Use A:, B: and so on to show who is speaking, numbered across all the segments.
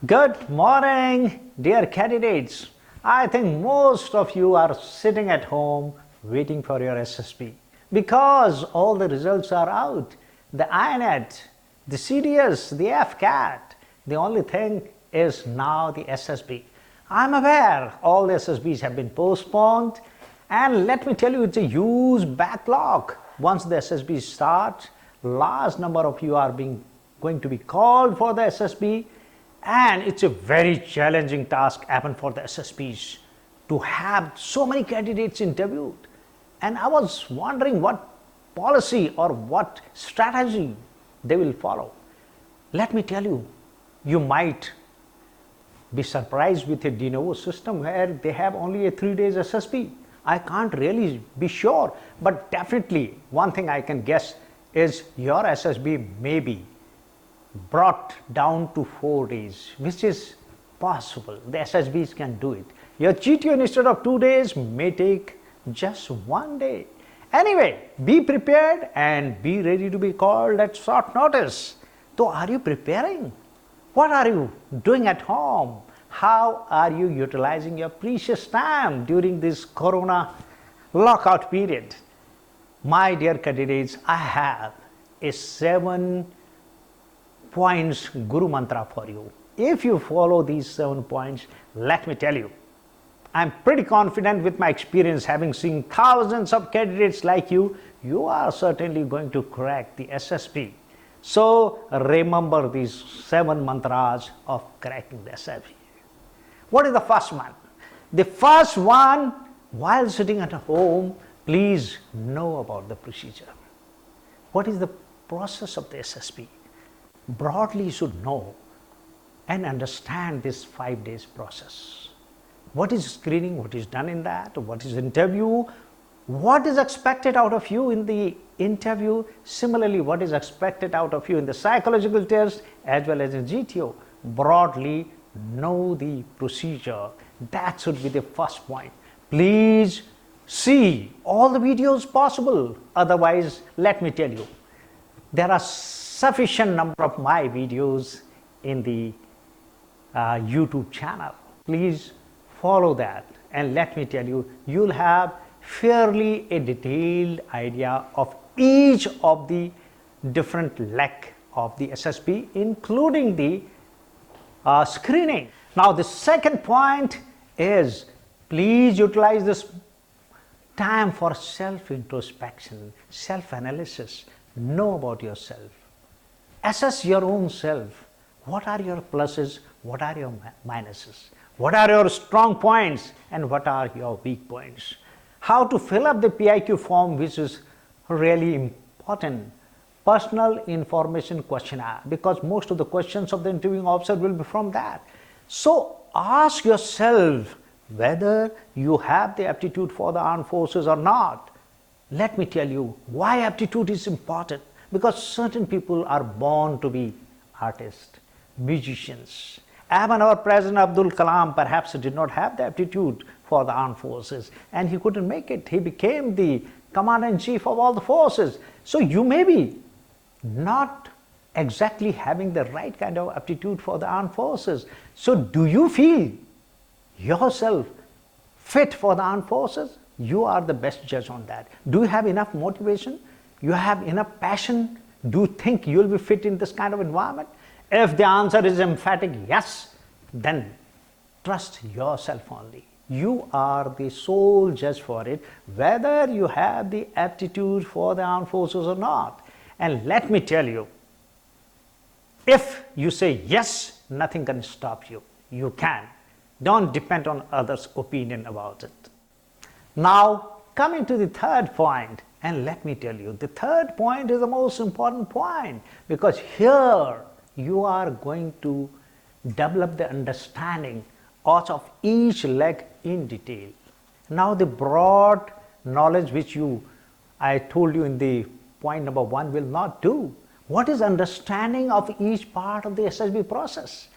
A: Good morning, dear candidates. I think most of you are sitting at home waiting for your SSB because all the results are out. The INET, the CDS, the FCAT. The only thing is now the SSB. I'm aware all the SSBs have been postponed, and let me tell you, it's a huge backlog. Once the SSB starts, large number of you are going to be called for the SSB. And it's a very challenging task even for the SSBs to have so many candidates interviewed. And I was wondering what policy or what strategy they will follow. Let me tell you, you might be surprised with a de novo system where they have only a 3 days SSB. I can't really be sure, but definitely one thing I can guess is your SSB may be brought down to 4 days, which is possible. The SSBs can do it. Your GTO instead of 2 days may take just 1 day. Anyway, be prepared and be ready to be called at short notice. So are you preparing? What are you doing at home? How are you utilizing your precious time during this Corona lockout period? My dear candidates, I have a 7 points Guru Mantra for you. If you follow these 7 points, let me tell you, I'm pretty confident with my experience having seen thousands of candidates like you, you are certainly going to crack the SSB. So remember these 7 mantras of cracking the SSB. What is the first one? The first one, while sitting at home, please know about the procedure. What is the process of the SSB? Broadly you should know and understand this 5 days process. What is screening, what is done in that, what is interview, what is expected out of you in the interview, similarly what is expected out of you in the psychological test as well as in GTO. Broadly know the procedure. That should be the first point. Please see all the videos possible. Otherwise, let me tell you, there are sufficient number of my videos in the YouTube channel. Please follow that, and let me tell you, you'll have fairly a detailed idea of each of the different leg of the SSB, including the screening. Now the second point is, please utilize this time for self-introspection, self-analysis. Know about yourself. Assess your own self. What are your pluses? What are your minuses? What are your strong points? And what are your weak points? How to fill up the PIQ form, which is really important. Personal information questionnaire, because most of the questions of the interviewing officer will be from that. So ask yourself whether you have the aptitude for the armed forces or not. Let me tell you why aptitude is important. Because certain people are born to be artists, musicians. Even our President Abdul Kalam perhaps did not have the aptitude for the armed forces, and he couldn't make it. He became the Commander-in-Chief of all the forces. So you may be not exactly having the right kind of aptitude for the armed forces. So do you feel yourself fit for the armed forces? You are the best judge on that. Do you have enough motivation? You have enough passion? Do you think you will be fit in this kind of environment? If the answer is emphatic yes, then trust yourself only. You are the sole judge for it, whether you have the aptitude for the armed forces or not. And let me tell you, if you say yes, nothing can stop you. You can. Don't depend on others' opinion about it. Now, coming to the third point, and let me tell you, the third point is the most important point, because here you are going to develop the understanding of each leg in detail. Now the broad knowledge which I told you in the point number 1 will not do. What is understanding of each part of the SSB process?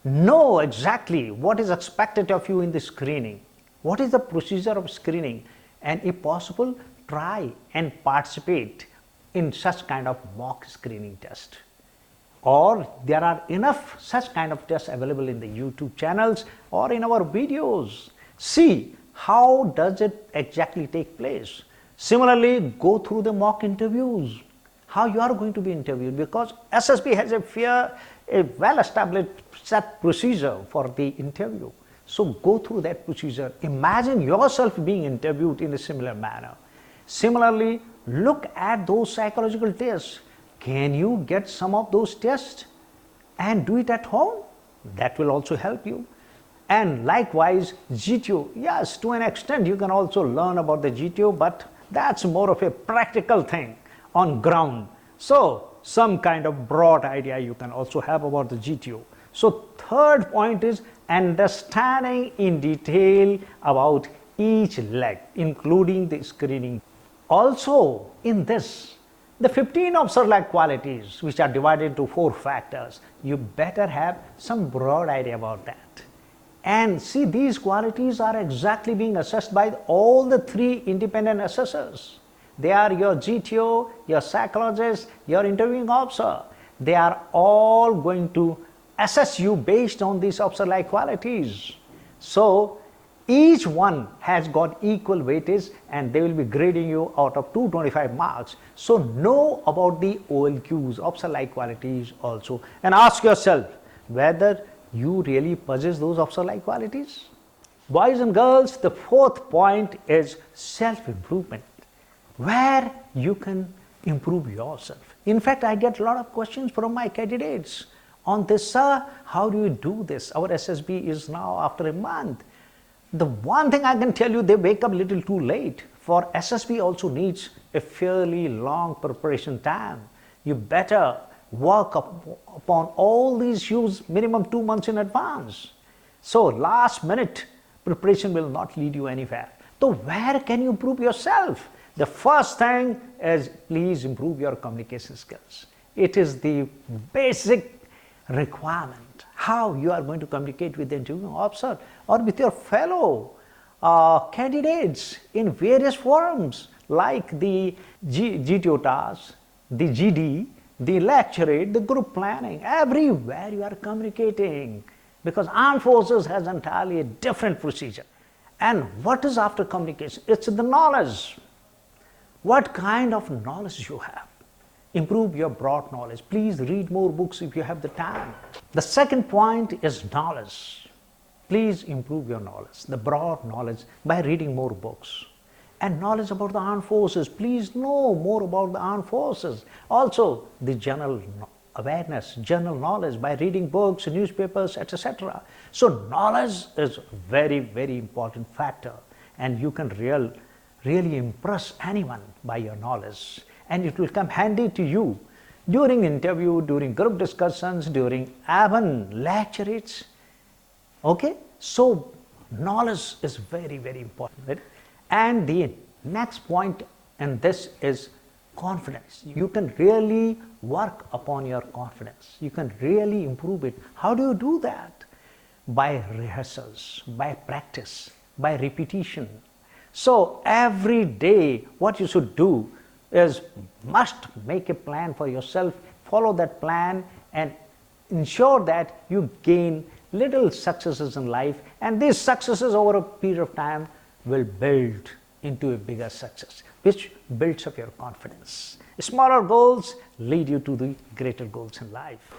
A: Know exactly what is expected of you in the screening. What is the procedure of screening? And if possible, try and participate in such kind of mock screening test. or there are enough such kind of tests available in the YouTube channels or in our videos. See how does it exactly take place. Similarly, go through the mock interviews, how you are going to be interviewed, because SSB has a well-established set procedure for the interview. So go through that procedure. Imagine yourself being interviewed in a similar manner. Similarly, look at those psychological tests. Can you get some of those tests and do it at home? That will also help you. And likewise, GTO, yes, to an extent you can also learn about the GTO, but that's more of a practical thing on ground. So some kind of broad idea you can also have about the GTO. So third point is understanding in detail about each leg, including the screening. Also in this, the 15 officer-like qualities, which are divided into 4 factors, you better have some broad idea about that. And see, these qualities are exactly being assessed by all the 3 independent assessors. They are your GTO, your psychologist, your interviewing officer. They are all going to assess you based on these officer-like qualities. So each one has got equal weightage and they will be grading you out of 225 marks. So know about the OLQs, officer-like qualities also, and ask yourself whether you really possess those officer-like qualities. Boys and girls, the 4th point is self-improvement, where you can improve yourself. In fact, I get a lot of questions from my candidates on this, sir, how do you do this? Our SSB is now after a month. The one thing I can tell you, they wake up a little too late. For SSB also needs a fairly long preparation time. You better work upon all these issues minimum 2 months in advance. So last minute preparation will not lead you anywhere. So where can you improve yourself? The first thing is please improve your communication skills. It is the basic requirement, how you are going to communicate with the interviewing officer or with your fellow candidates in various forums like the GTO tasks, the GD, the lecturate, the group planning. Everywhere you are communicating, because armed forces has entirely a different procedure. And what is after communication? It's the knowledge. What kind of knowledge you have? Improve your broad knowledge. Please read more books if you have the time. The second point is knowledge. Please improve your knowledge, the broad knowledge, by reading more books. And knowledge about the armed forces. Please know more about the armed forces. Also, the general awareness, general knowledge by reading books, newspapers, etc. So knowledge is very, very important factor, and you can really impress anyone by your knowledge, and it will come handy to you during interview, during group discussions, during even lectures. Okay, so knowledge is very, very important. Right? And the next point, and this is confidence. You can really work upon your confidence. You can really improve it. How do you do that? By rehearsals, by practice, by repetition. So every day what you should do is must make a plan for yourself, follow that plan and ensure that you gain little successes in life, and these successes over a period of time will build into a bigger success, which builds up your confidence. Smaller goals lead you to the greater goals in life.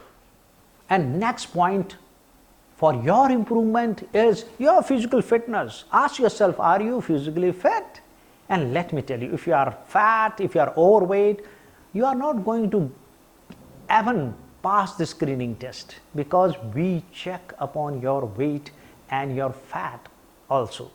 A: And next point for your improvement is your physical fitness. Ask yourself, are you physically fit? And let me tell you, if you are fat, if you are overweight, you are not going to even pass the screening test, because we check upon your weight and your fat also.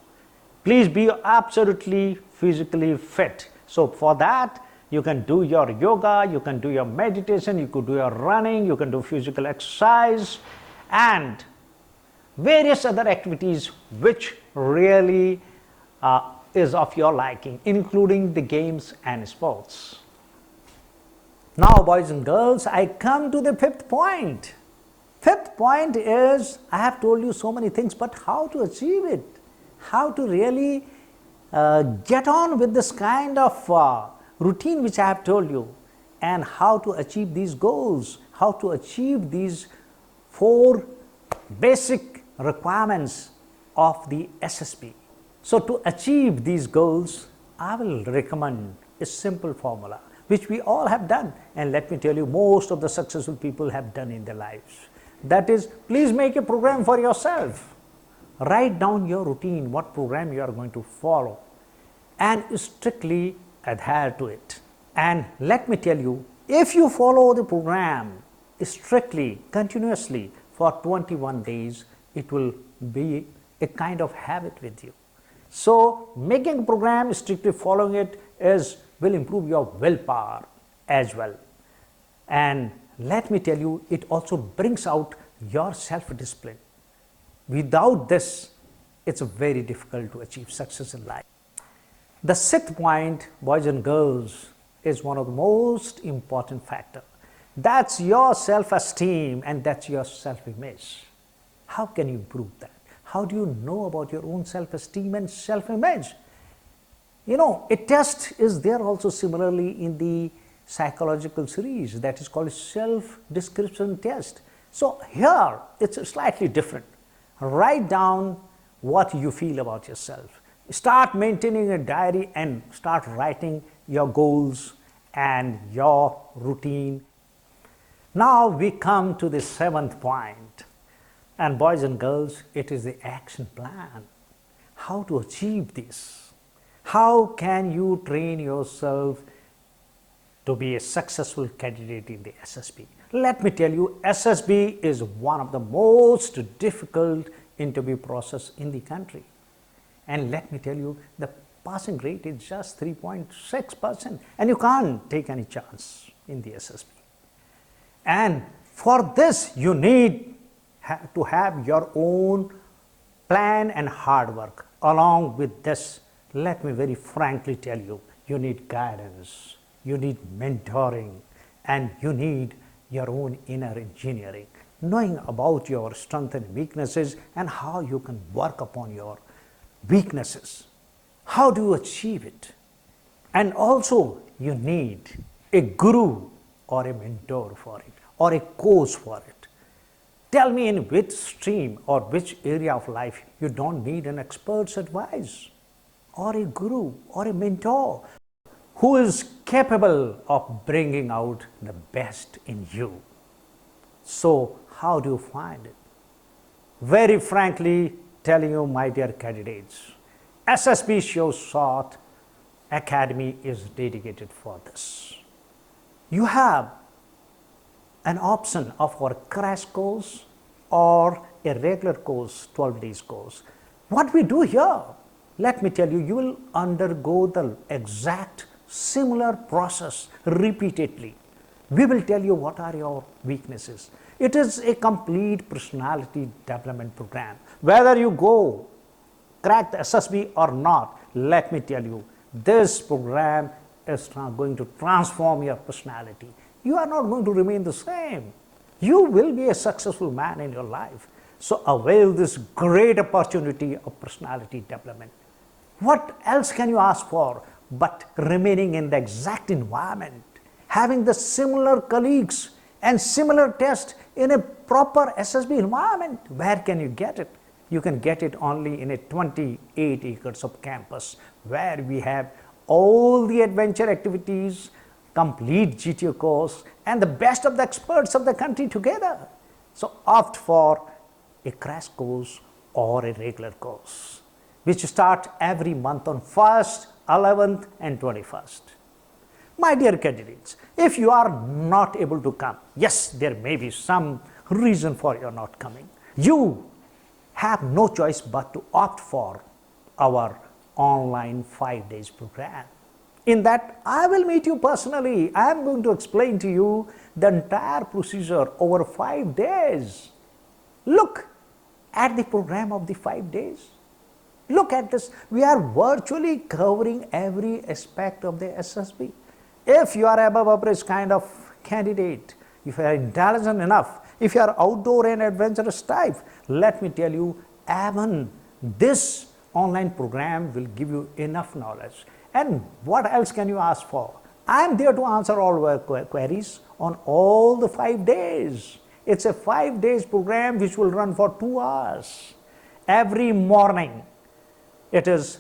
A: Please be absolutely physically fit. So for that, you can do your yoga, you can do your meditation, you could do your running, you can do physical exercise and various other activities which really is of your liking, including the games and sports. Now, boys and girls, I come to the fifth point. Fifth point is, I have told you so many things, but how to achieve it? How to really get on with this kind of routine which I have told you, and how to achieve these goals, how to achieve these 4 basic requirements of the SSB. So to achieve these goals, I will recommend a simple formula which we all have done, and let me tell you, most of the successful people have done in their lives. That is, please make a program for yourself. Write down your routine, what program you are going to follow, and strictly adhere to it. And let me tell you, if you follow the program strictly, continuously for 21 days, it will be a kind of habit with you. So making a program, strictly following it will improve your willpower as well. And let me tell you, it also brings out your self-discipline. Without this, it's very difficult to achieve success in life. The 6th point, boys and girls, is one of the most important factors. That's your self-esteem and that's your self-image. How can you improve that? How do you know about your own self-esteem and self-image? You know, a test is there also similarly in the psychological series that is called self-description test. So here it's slightly different. Write down what you feel about yourself. Start maintaining a diary and start writing your goals and your routine. Now we come to the 7th point. And boys and girls, it is the action plan. How to achieve this? How can you train yourself to be a successful candidate in the SSB? Let me tell you, SSB is one of the most difficult interview process in the country. And let me tell you, the passing rate is just 3.6%, and you can't take any chance in the SSB. And for this, you need to have your own plan and hard work. Along with this, let me very frankly tell you, you need guidance, you need mentoring, and you need your own inner engineering, knowing about your strengths and weaknesses and how you can work upon your weaknesses. How do you achieve it? And also, you need a guru or a mentor for it, or a coach for it. Tell me in which stream or which area of life you don't need an expert's advice, or a guru or a mentor who is capable of bringing out the best in you. So how do you find it? Very frankly telling you, my dear candidates, SSB Short Academy is dedicated for this. You have an option of our crash course or a regular course, 12 days course. What we do here, let me tell you, you will undergo the exact similar process repeatedly. We will tell you what are your weaknesses. It is a complete personality development program. Whether you go crack the SSB or not, let me tell you, this program is going to transform your personality. You are not going to remain the same. You will be a successful man in your life. So avail this great opportunity of personality development. What else can you ask for but remaining in the exact environment, having the similar colleagues and similar tests in a proper SSB environment? Where can you get it? You can get it only in a 28 acres of campus where we have all the adventure activities, complete GTO course, and the best of the experts of the country together. So opt for a crash course or a regular course, which start every month on 1st, 11th and 21st. My dear candidates, if you are not able to come, yes, there may be some reason for your not coming. You have no choice but to opt for our online 5 days program. In that, I will meet you personally. I am going to explain to you the entire procedure over 5 days. Look at the program of the 5 days. Look at this. We are virtually covering every aspect of the SSB. If you are above average kind of candidate, if you are intelligent enough, if you are outdoor and adventurous type, let me tell you, even this online program will give you enough knowledge. And what else can you ask for? I am there to answer all your queries on all the 5 days. It's a 5 days program which will run for 2 hours. Every morning it is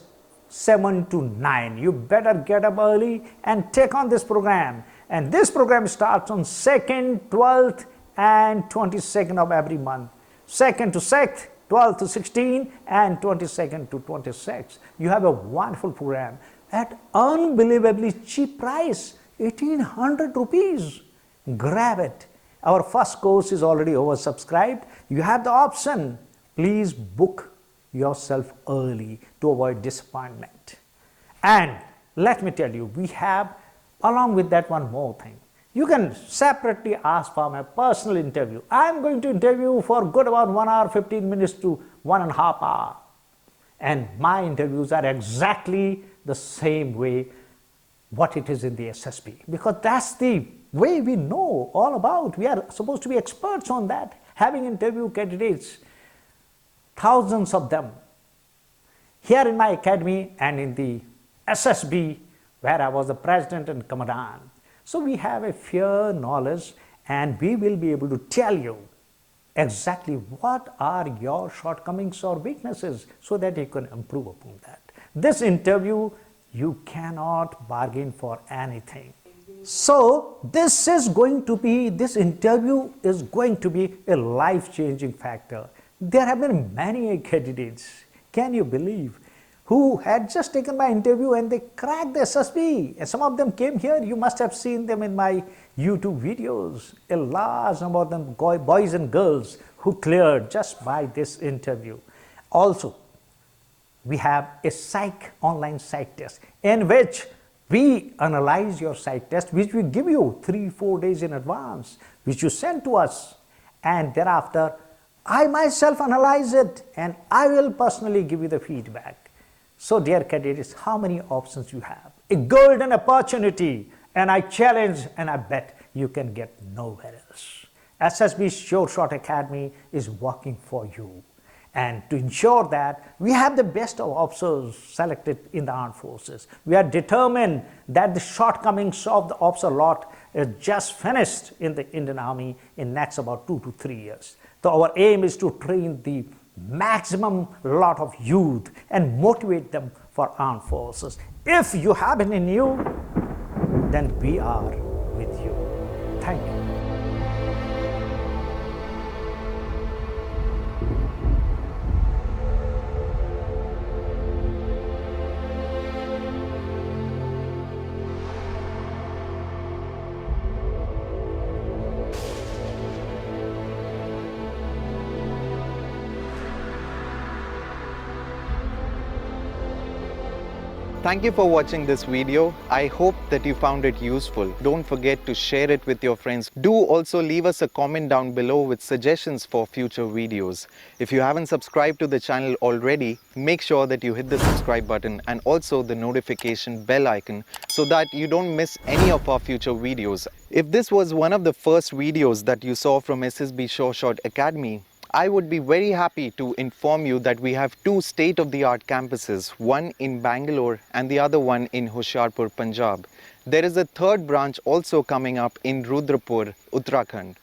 A: 7 to 9. You better get up early and take on this program. And this program starts on 2nd, 12th and 22nd of every month. 2nd to 6th, 12th to 16 and 22nd to 26th. You have a wonderful program at unbelievably cheap price, 1800 rupees. Grab it. Our first course is already oversubscribed. You have the option. Please book yourself early to avoid disappointment. And let me tell you, we have along with that one more thing. You can separately ask for my personal interview. I am going to interview for good about 1 hour 15 minutes to 1.5 hours. And my interviews are exactly the same way what it is in the SSB, because that's the way we know all about. We are supposed to be experts on that, having interview candidates, thousands of them, here in my academy and in the SSB, where I was the president and commandant. So we have a fair knowledge, and we will be able to tell you exactly what are your shortcomings or weaknesses so that you can improve upon that. This interview, you cannot bargain for anything. So this interview is going to be a life-changing factor. There have been many candidates, can you believe, who had just taken my interview and they cracked the SSB. And some of them came here. You must have seen them in my YouTube videos. A large number of them, boys and girls, who cleared just by this interview. Also, we have a online psych test in which we analyze your psych test, which we give you 3-4 days in advance, which you send to us, and thereafter I myself analyze it and I will personally give you the feedback. So dear candidates, how many options you have? A golden opportunity, and I challenge and I bet you can get nowhere else. SSB Sure Shot Academy is working for you. And to ensure that we have the best of officers selected in the armed forces. We are determined that the shortcomings of the officer lot is just finished in the Indian Army in next about 2 to 3 years. So our aim is to train the maximum lot of youth and motivate them for armed forces. If you have it in you, then we are with you. Thank you.
B: Thank you for watching this video. I hope that you found it useful. Don't forget to share it with your friends. Do also leave us a comment down below with suggestions for future videos. If you haven't subscribed to the channel already, make sure that you hit the subscribe button and also the notification bell icon so that you don't miss any of our future videos. If this was one of the first videos that you saw from SSB Sure Shot Academy, I would be very happy to inform you that we have 2 state-of-the-art campuses, one in Bangalore and the other one in Hoshiarpur, Punjab. There is a 3rd branch also coming up in Rudrapur, Uttarakhand.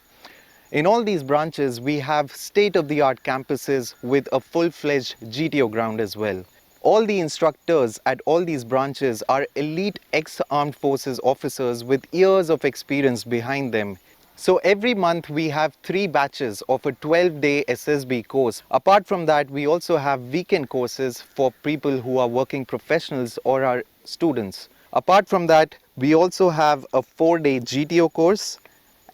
B: In all these branches, we have state-of-the-art campuses with a full-fledged GTO ground as well. All the instructors at all these branches are elite ex-armed forces officers with years of experience behind them. So every month we have 3 batches of a 12-day SSB course. Apart from that, we also have weekend courses for people who are working professionals or are students. Apart from that, we also have a 4-day GTO course,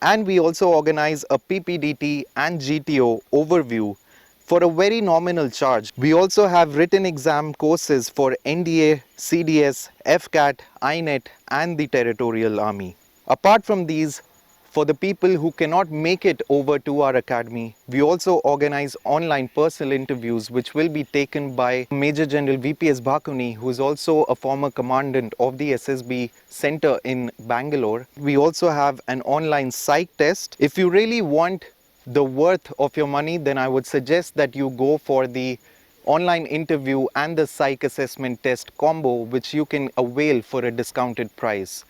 B: and we also organize a PPDT and GTO overview for a very nominal charge. We also have written exam courses for NDA, CDS, FCAT, INET and the Territorial Army. Apart from these, for the people who cannot make it over to our academy, we also organize online personal interviews which will be taken by Major General VPS Bhakuni, who is also a former commandant of the SSB Center in Bangalore. We also have an online psych test. If you really want the worth of your money, then I would suggest that you go for the online interview and the psych assessment test combo, which you can avail for a discounted price.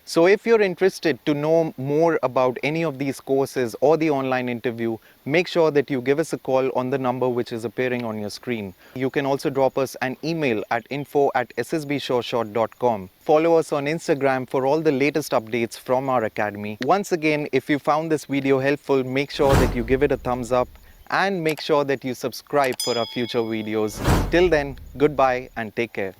B: So if you're interested to know more about any of these courses or the online interview, make sure that you give us a call on the number which is appearing on your screen. You can also drop us an email at info@ssbshoreshort.com. Follow us on Instagram for all the latest updates from our academy. Once again, if you found this video helpful, make sure that you give it a thumbs up and make sure that you subscribe for our future videos. Till then, goodbye and take care.